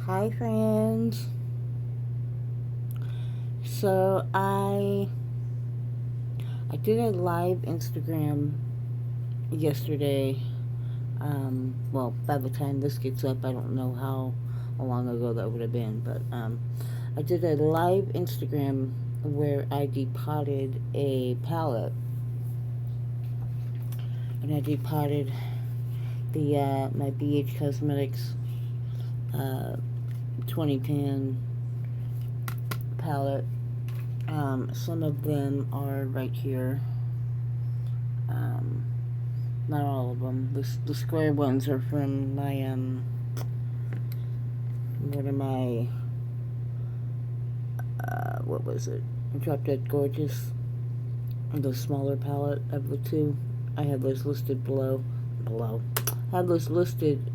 Hi friends. So I did a live Instagram yesterday. Well, by the time this gets up, I don't know how long ago that would have been, but I did a live Instagram where I depotted a palette, and I depotted the my BH Cosmetics 20 pan palette. Some of them are right here. Um, Not all of them. The square ones are from my one of my what was it? Drop Dead Gorgeous. The smaller palette of the two. I have those listed below. I have those listed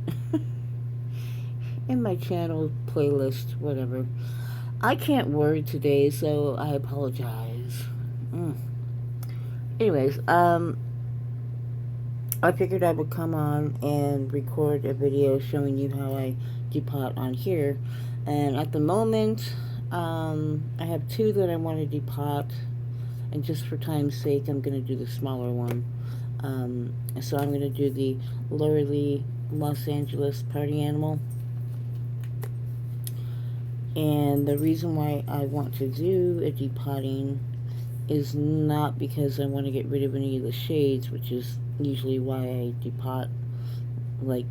in my channel playlist. Whatever. I can't word today, so I apologize. Anyways, I figured I would come on and record a video showing you how I depot on here. And at the moment, I have two that I want to depot. And just for time's sake, I'm going to do the smaller one. So I'm going to do the L'Oreal Los Angeles Party Animal. And the reason why I want to do a depotting is not because I want to get rid of any of the shades, which is usually why I depot. Like,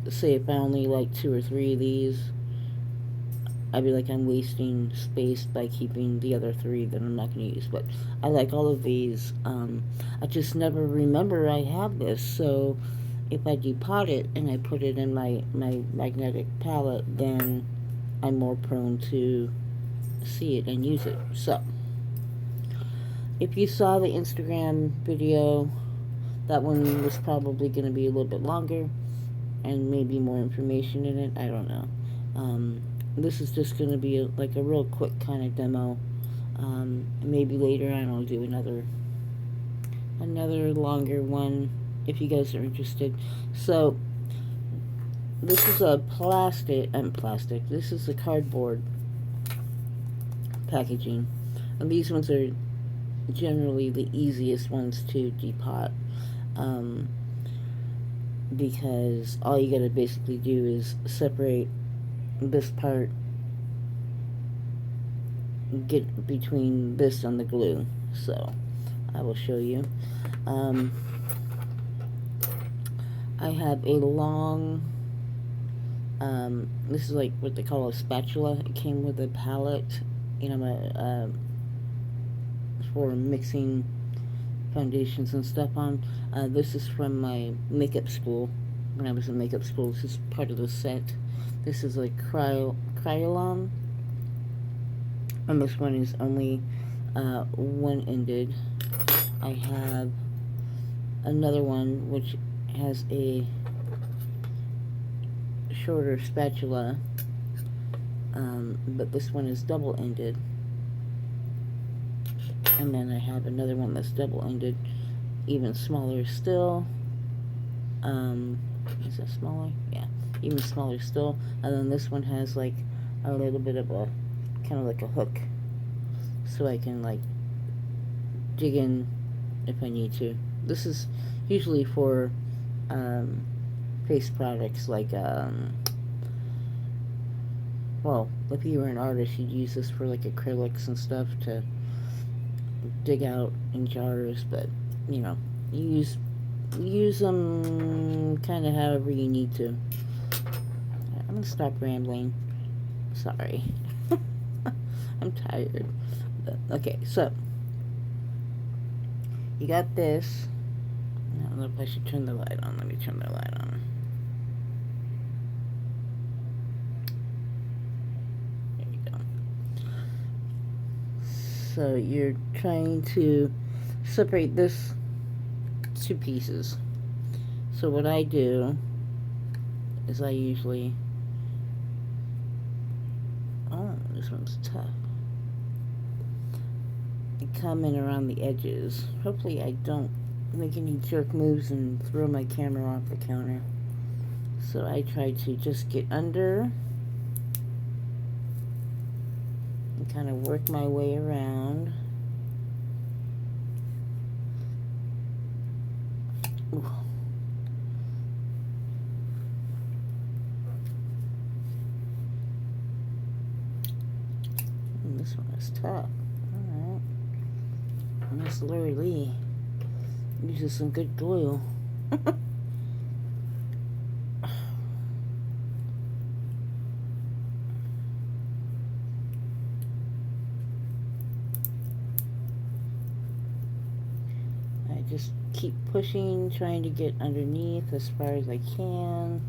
say if I only like 2 or 3 of these, I'd be like, I'm wasting space by keeping the other 3 that I'm not going to use. But I like all of these. I just never remember I have this. So if I depot it and I put it in my magnetic palette, then I'm more prone to see it and use it. So if you saw the Instagram video, that one was probably going to be a little bit longer and maybe more information in it. I don't know. This is just going to be like a real quick kind of demo. Maybe later on I'll do another longer one if you guys are interested. So this is a plastic. This is a cardboard packaging, and these ones are generally the easiest ones to depot, because all you gotta basically do is separate this part, get between this and the glue. So I will show you. I have a long, this is like what they call a spatula. It came with a palette, for mixing foundations and stuff on. This is from my makeup school. When I was in makeup school, this is part of the set. This is like Kryolan, and this one is only one-ended. I have another one which has a shorter spatula, but this one is double-ended. And then I have another one that's double-ended, even smaller still. Is that smaller? Yeah, even smaller still. And then this one has like a little bit of a, kind of like a hook, so I can like dig in if I need to. This is usually for face products like, well, if you were an artist, you'd use this for like acrylics and stuff to dig out in jars, but you use them kind of however you need to. I'm gonna stop rambling. Sorry. I'm tired. But, okay, so you got this. I don't know if I should turn the light on. Let me turn the light on. There you go. So you're trying to separate this to pieces. So what I do is I usually, oh, this one's tough. I come in around the edges. Hopefully I don't make any jerk moves and throw my camera off the counter. So I try to just get under kind of work my way around. Ooh. This one is tough. Alright. Miss Lori Lee uses some good glue. I just keep pushing, trying to get underneath as far as I can.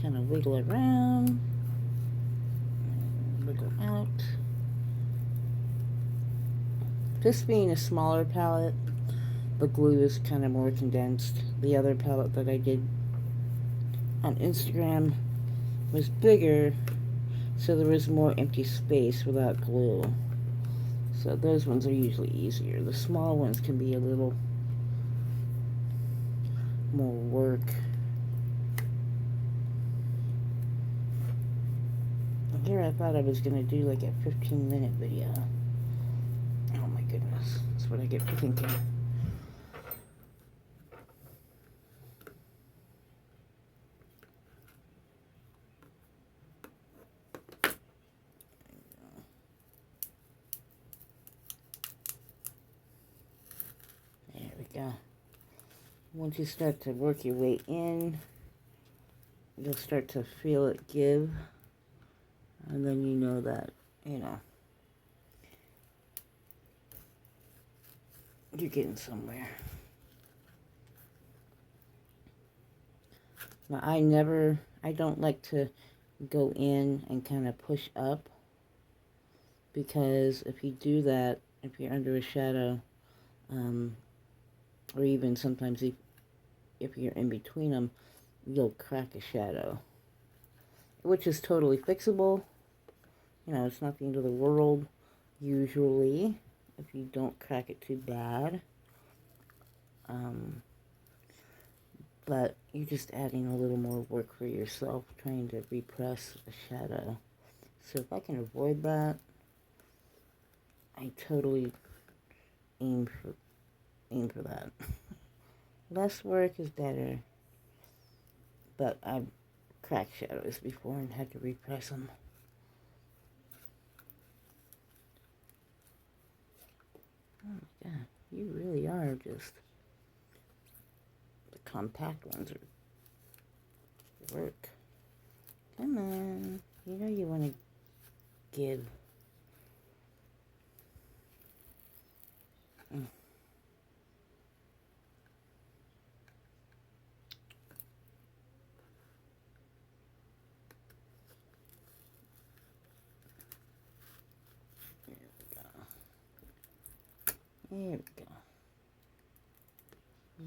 Kind of wiggle around, wiggle out. This being a smaller palette, the glue is kind of more condensed. The other palette that I did on Instagram was bigger, so there was more empty space without glue. So those ones are usually easier. The small ones can be a little more work. Here I thought I was going to do like a 15-minute video. Oh my goodness, that's what I get for thinking. There we go. Once you start to work your way in, you'll start to feel it give. And then you know that, you know, you're getting somewhere. Now, I don't like to go in and kind of push up, because if you do that, if you're under a shadow, or even sometimes if you're in between them, you'll crack a shadow, which is totally fixable. You know, it's not the end of the world, usually, if you don't crack it too bad. But you're just adding a little more work for yourself, trying to repress a shadow. So if I can avoid that, I totally aim for that. Less work is better, but I've cracked shadows before and had to repress them. Oh my god, you really are just... The compact ones are work. Come on, you know you want to give. There we go.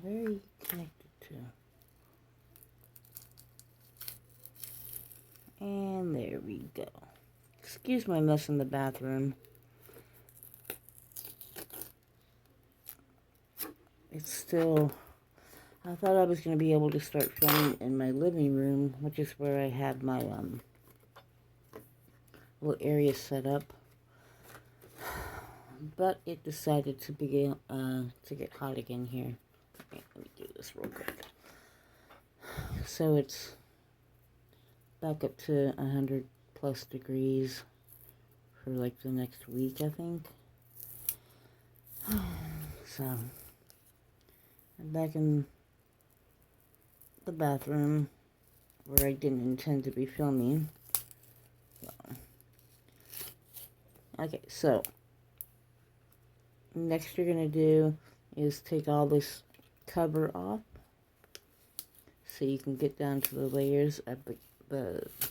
Where are you connected to? And there we go. Excuse my mess in the bathroom. It's still... I thought I was going to be able to start filming in my living room, which is where I have my little area set up. But it decided to begin to get hot again here. Okay, let me do this real quick. So it's back up to 100 plus degrees for like the next week, I think. So I'm back in the bathroom where I didn't intend to be filming. Okay, so next you're going to do is take all this cover off so you can get down to the layers of this.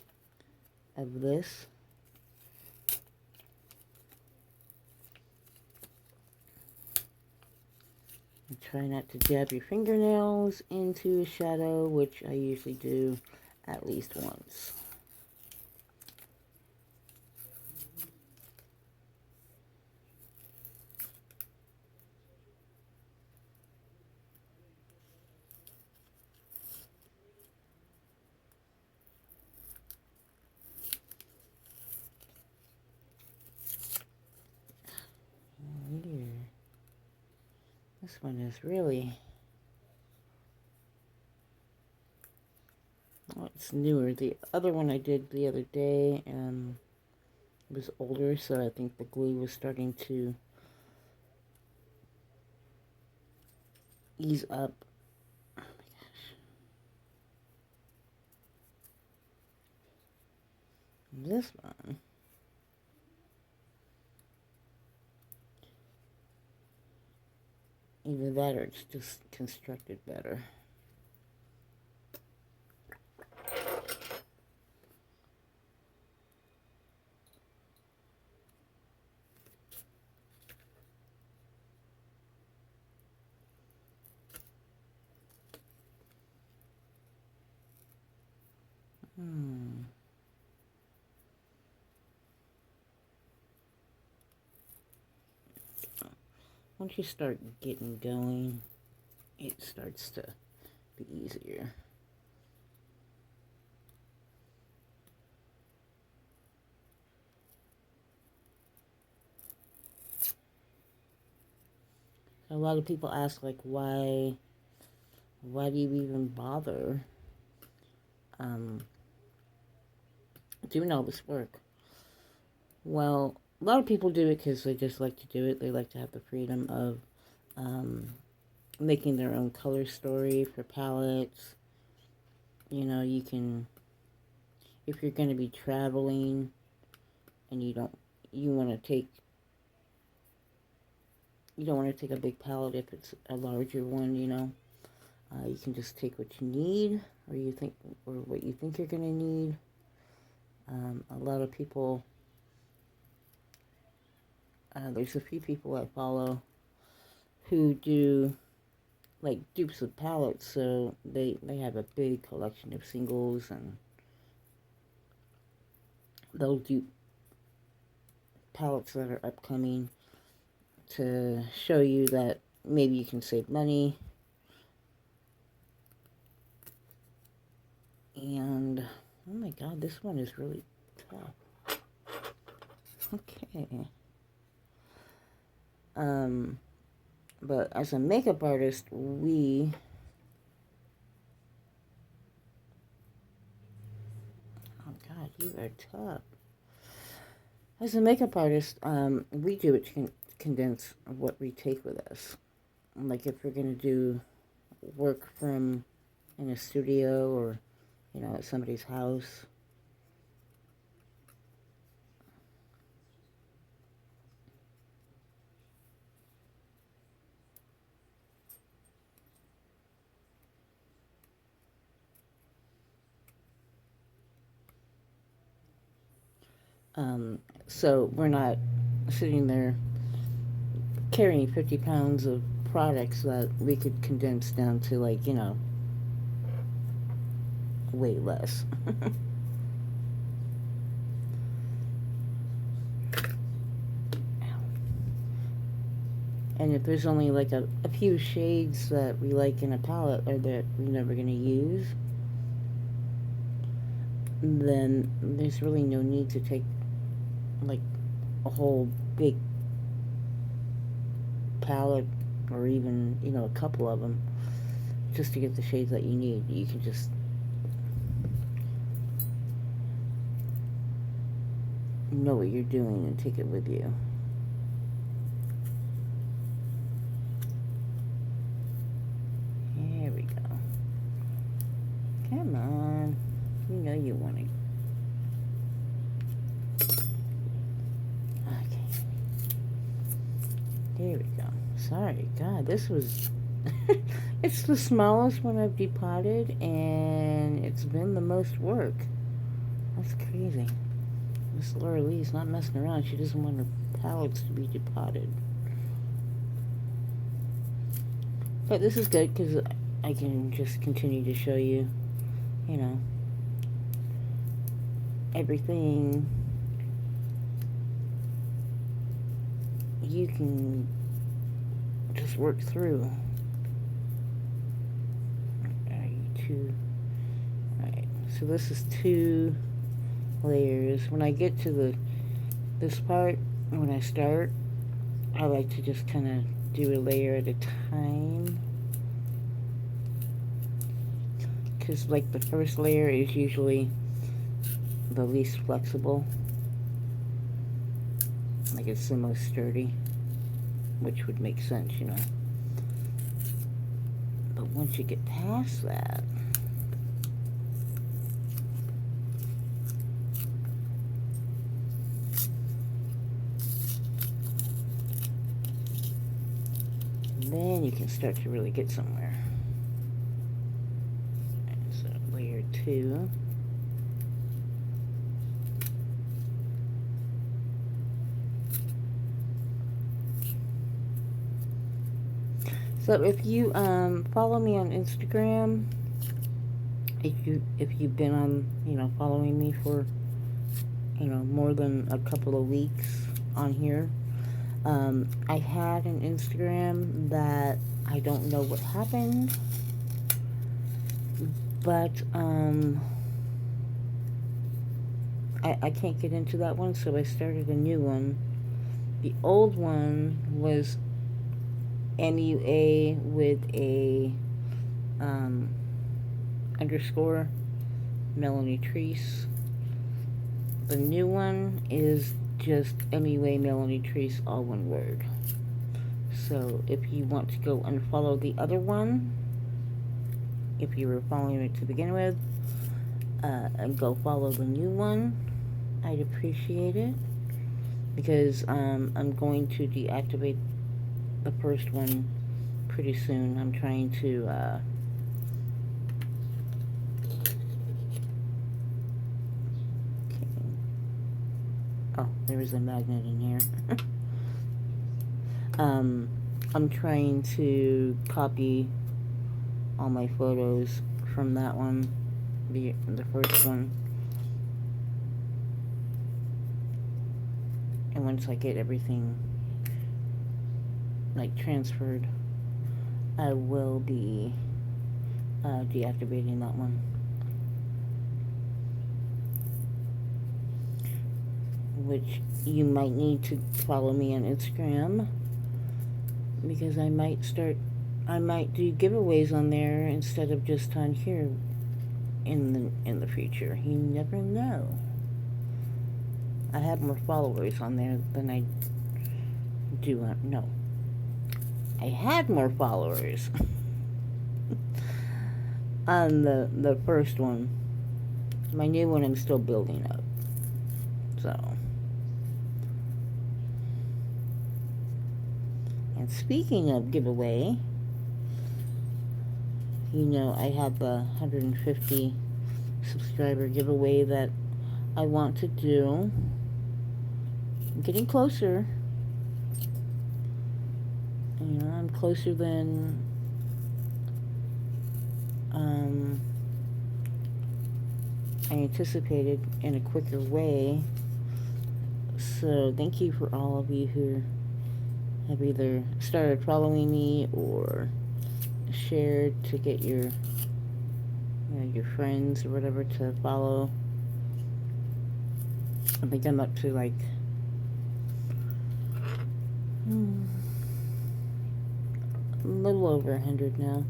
And try not to jab your fingernails into a shadow, which I usually do at least once. Here. This one is really, oh, it's newer. The other one I did the other day was older, so I think the glue was starting to ease up. Oh my gosh. This one, either that or it's just constructed better. Once you start getting going, it starts to be easier. A lot of people ask, like, why do you even bother doing all this work? Well, a lot of people do it because they just like to do it. They like to have the freedom of making their own color story for palettes. You know, you can, if you're going to be traveling and you don't want to take a big palette if it's a larger one, you know. You can just take what you need, or what you think you're going to need. A lot of people, there's a few people I follow who do like dupes of palettes, so they have a big collection of singles, and they'll dupe palettes that are upcoming to show you that maybe you can save money. And oh my god, this one is really tough. Okay. But as a makeup artist, oh god, you are tough. As a makeup artist, we do it to condense what we take with us. Like if we're going to do work from in a studio or, you know, at somebody's house. So we're not sitting there carrying 50 pounds of products that we could condense down to, like, you know, way less. And if there's only like a few shades that we like in a palette or that we're never going to use, then there's really no need to take like a whole big palette, or even, you know, a couple of them, just to get the shades that you need. You can just know what you're doing and take it with you. There we go. Come on. You know you want to. Okay. There we go. Sorry, God, this was... It's the smallest one I've depotted, and it's been the most work. That's crazy. Miss Laura Lee's not messing around. She doesn't want her palettes to be depotted. But this is good because I can just continue to show you, you know, everything you can just work through. Alright, so this is 2 layers. When I get to this part, when I start, I like to just kind of do a layer at a time, because like the first layer is usually the least flexible, like it's the most sturdy, which would make sense, you know. But once you get past that, then you can start to really get somewhere. And so layer 2. So if you follow me on Instagram, if you've been on, you know, following me for, you know, more than a couple of weeks on here, I had an Instagram that I don't know what happened, but I can't get into that one, so I started a new one. The old one was MUA with a underscore Melanie Treese. The new one is just MUA Melanie Treese, all one word. So if you want to go unfollow the other one, if you were following it to begin with, and go follow the new one, I'd appreciate it, because I'm going to deactivate the first one pretty soon. I'm trying to okay. Oh, there is a magnet in here. I'm trying to copy all my photos from that one, the first one, and once I get everything like transferred, I will be deactivating that one. Which you might need to follow me on Instagram, because I might do giveaways on there instead of just on here in the future. You never know. I have more followers on there than I do on, no. I had more followers on the first one. My new one I'm still building up. So, and speaking of giveaway, you know, I have a 150 subscriber giveaway that I want to do. I'm getting closer. You know, I'm closer than I anticipated, in a quicker way. So thank you for all of you who have either started following me or shared to get your, you know, your friends or whatever to follow. I think I'm up to like a little over 100 now.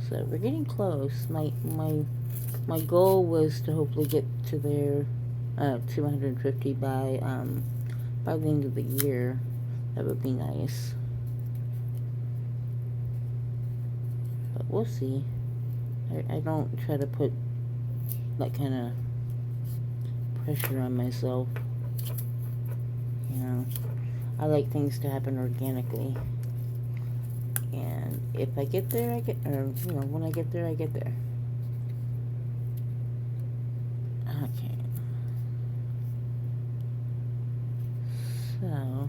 So we're getting close. My goal was to hopefully get to there 250 by the end of the year. That would be nice. But we'll see. I don't try to put that kind of pressure on myself. You know, I like things to happen organically. And if I get there, I get, or, you know, when I get there, I get there. Okay. So,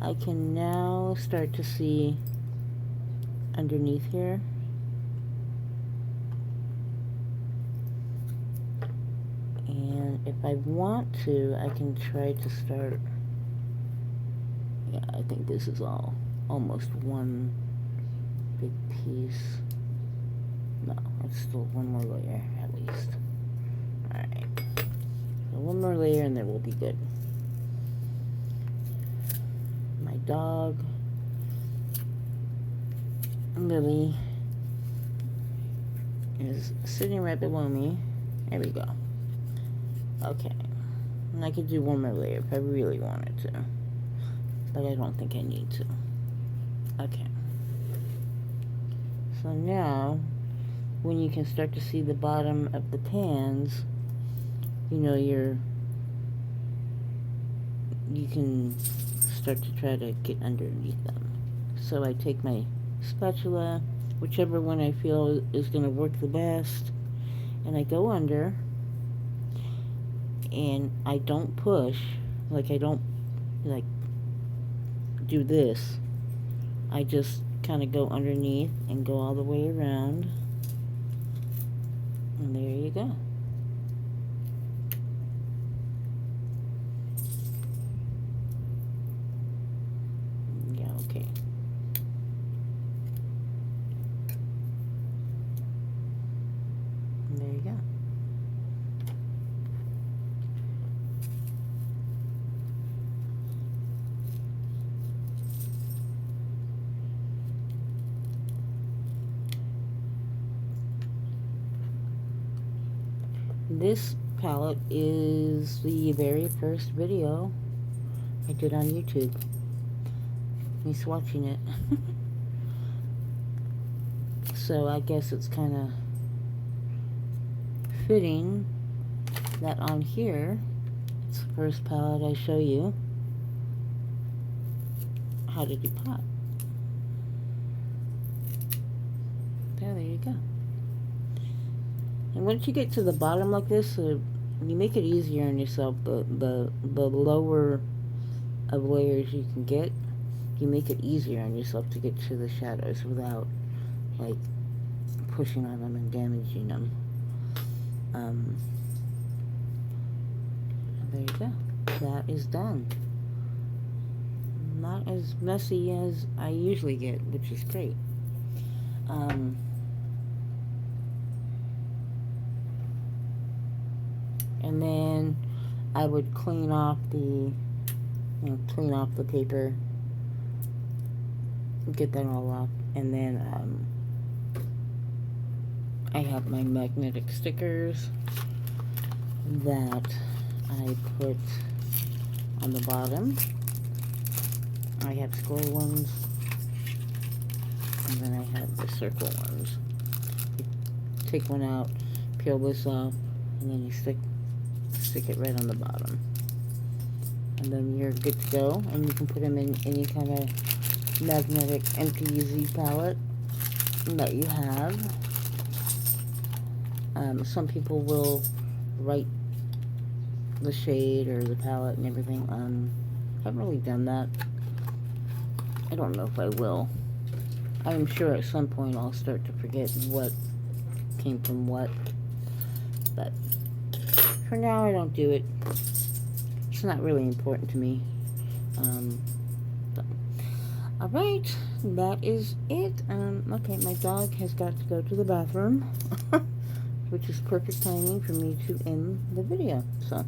I can now start to see underneath here. And And if I want to, I can try to start. Yeah, I think this is all almost one big piece. No, it's still one more layer at least. Alright. So one more layer and then we'll be good. My dog, Lily, is sitting right below me. There we go. Okay. And I could do one more layer if I really wanted to. But I don't think I need to. Okay. So now, when you can start to see the bottom of the pans, you know you can start to try to get underneath them. So I take my spatula, whichever one I feel is going to work the best, and I go under, and I don't push, like I don't like do this. I just kind of go underneath and go all the way around, and there you go. Yeah, okay. And there you go. This palette is the very first video I did on YouTube. He's watching it. So I guess it's kind of fitting that on here, it's the first palette I show you how to depot. There you go. And once you get to the bottom like this, you make it easier on yourself. The lower of layers you can get, you make it easier on yourself to get to the shadows without like pushing on them and damaging them. There you go. That is done. Not as messy as I usually get, which is great. And then I would clean off the paper, get that all off, and then I have my magnetic stickers that I put on the bottom. I have square ones, and then I have the circle ones. You take one out, peel this off, and then you stick it right on the bottom, and then you're good to go. And you can put them in any kind of magnetic MPZ palette that you have. Some people will write the shade or the palette and everything. I haven't really done that. I don't know if I will. I'm sure at some point I'll start to forget what came from what, but for now I don't do it. It's not really important to me. Alright, that is it. Okay, my dog has got to go to the bathroom, which is perfect timing for me to end the video. So,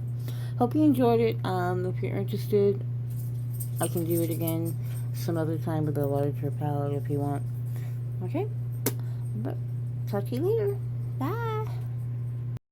hope you enjoyed it. If you're interested, I can do it again some other time with a larger palette if you want. Okay? But talk to you later. Bye!